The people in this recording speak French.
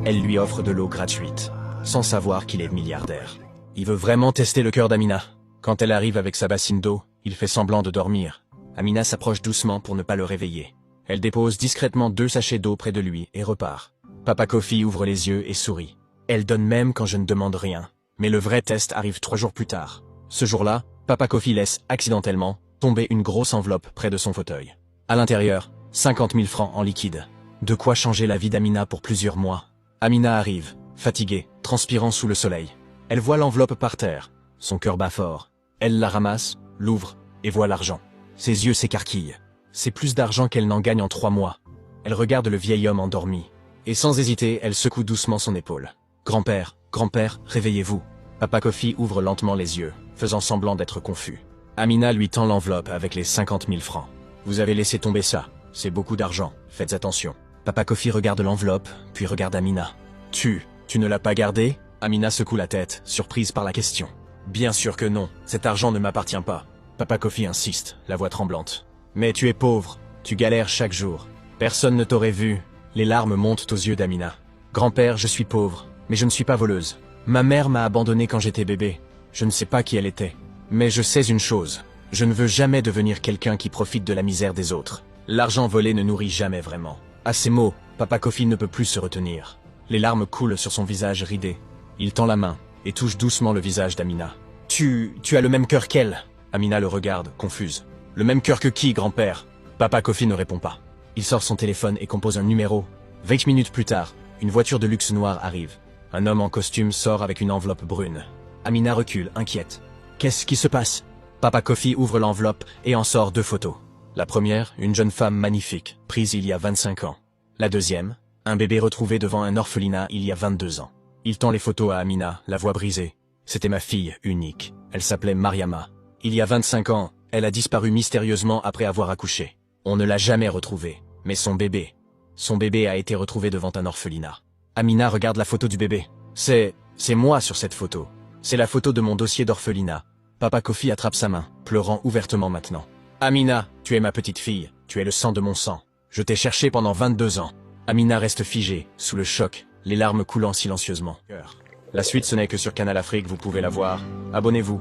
Elle lui offre de l'eau gratuite, sans savoir qu'il est milliardaire. Il veut vraiment tester le cœur d'Amina. Quand elle arrive avec sa bassine d'eau, il fait semblant de dormir. Amina s'approche doucement pour ne pas le réveiller. Elle dépose discrètement 2 sachets d'eau près de lui et repart. Papa Kofi ouvre les yeux et sourit. Elle donne même quand je ne demande rien. Mais le vrai test arrive 3 jours plus tard. Ce jour-là, Papa Kofi laisse, accidentellement, tomber une grosse enveloppe près de son fauteuil. À l'intérieur, 50 000 francs en liquide. De quoi changer la vie d'Amina pour plusieurs mois. Amina arrive, fatiguée, transpirant sous le soleil. Elle voit l'enveloppe par terre. Son cœur bat fort. Elle la ramasse, l'ouvre, et voit l'argent. Ses yeux s'écarquillent. C'est plus d'argent qu'elle n'en gagne en 3 mois. Elle regarde le vieil homme endormi. Et sans hésiter, elle secoue doucement son épaule. « Grand-père, grand-père, réveillez-vous !» Papa Kofi ouvre lentement les yeux, faisant semblant d'être confus. Amina lui tend l'enveloppe avec les 50 000 francs. « Vous avez laissé tomber ça. C'est beaucoup d'argent. Faites attention. » Papa Kofi regarde l'enveloppe, puis regarde Amina. « Tu ne l'as pas gardé ?» Amina secoue la tête, surprise par la question. « Bien sûr que non. Cet argent ne m'appartient pas. » Papa Kofi insiste, la voix tremblante. « Mais tu es pauvre. Tu galères chaque jour. Personne ne t'aurait vu. » Les larmes montent aux yeux d'Amina. « Grand-père, je suis pauvre, mais je ne suis pas voleuse. Ma mère m'a abandonnée quand j'étais bébé. Je ne sais pas qui elle était. Mais je sais une chose. Je ne veux jamais devenir quelqu'un qui profite de la misère des autres. L'argent volé ne nourrit jamais vraiment. » À ces mots, Papa Kofi ne peut plus se retenir. Les larmes coulent sur son visage ridé. Il tend la main et touche doucement le visage d'Amina. « Tu as le même cœur qu'elle !» Amina le regarde, confuse. « Le même cœur que qui, grand-père ?» Papa Kofi ne répond pas. Il sort son téléphone et compose un numéro. 20 minutes plus tard, une voiture de luxe noire arrive. Un homme en costume sort avec une enveloppe brune. Amina recule, inquiète. « Qu'est-ce qui se passe ?» Papa Kofi ouvre l'enveloppe et en sort 2 photos. La première, une jeune femme magnifique, prise il y a 25 ans. La deuxième, un bébé retrouvé devant un orphelinat il y a 22 ans. Il tend les photos à Amina, la voix brisée. C'était ma fille unique. Elle s'appelait Mariama. Il y a 25 ans, elle a disparu mystérieusement après avoir accouché. On ne l'a jamais retrouvée. Mais son bébé a été retrouvé devant un orphelinat. Amina regarde la photo du bébé. C'est moi sur cette photo. C'est la photo de mon dossier d'orphelinat. Papa Kofi attrape sa main, pleurant ouvertement maintenant. Amina, tu es ma petite fille. Tu es le sang de mon sang. Je t'ai cherché pendant 22 ans. Amina reste figée, sous le choc, les larmes coulant silencieusement. La suite, ce n'est que sur Canal Afrique, vous pouvez la voir. Abonnez-vous.